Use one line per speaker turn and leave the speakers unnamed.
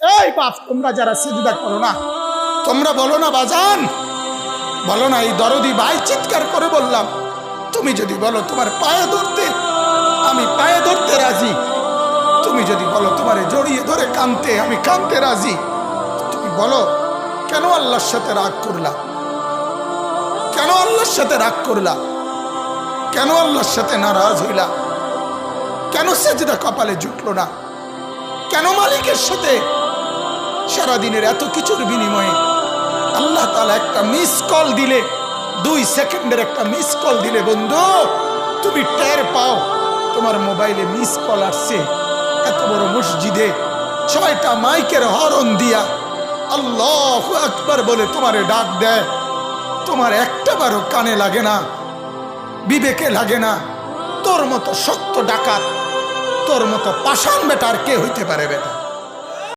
এই বাপ, তোমরা যারা সিজদা করো না, তোমরা বলো না বাজান, বলো না, এই দরদি ভাই চিৎকার করে বললাম, তুমি যদি বলো তোমার পায়ে ধরতে, আমি পায়ে ধরতে রাজি। তুমি যদি বলো তোমারে জড়িয়ে ধরে কাঁদতে, আমি কাঁদতে রাজি। তুমি বলো কেন আল্লাহর সাথে রাগ করলা? কেন আল্লাহর সাথে রাগ করলা? কেন আল্লাহর সাথে নারাজ হইলা? কেন সেজদা কপালে জুটলো না? কেন মালিকের সাথে সারাদিনের এত কিছুর বিনিময়ে আল্লাহ তাআলা একটা মিস কল দিলে, 2 সেকেন্ডের একটা মিস কল দিলে বন্ধু, তুমি টের পাও তোমার মোবাইলে মিস কল আসছে। এত বড় মসজিদে 6টা মাইকের হরন দিয়া আল্লাহু আকবার বলে তোমারে ডাক দেয়, তোমার একটাবারও কানে লাগে না, বিবেকে লাগে না। তোর মতো শক্ত ডাকাত, তোর মতো পাষাণ বেটার কে হইতে পারে বেটা?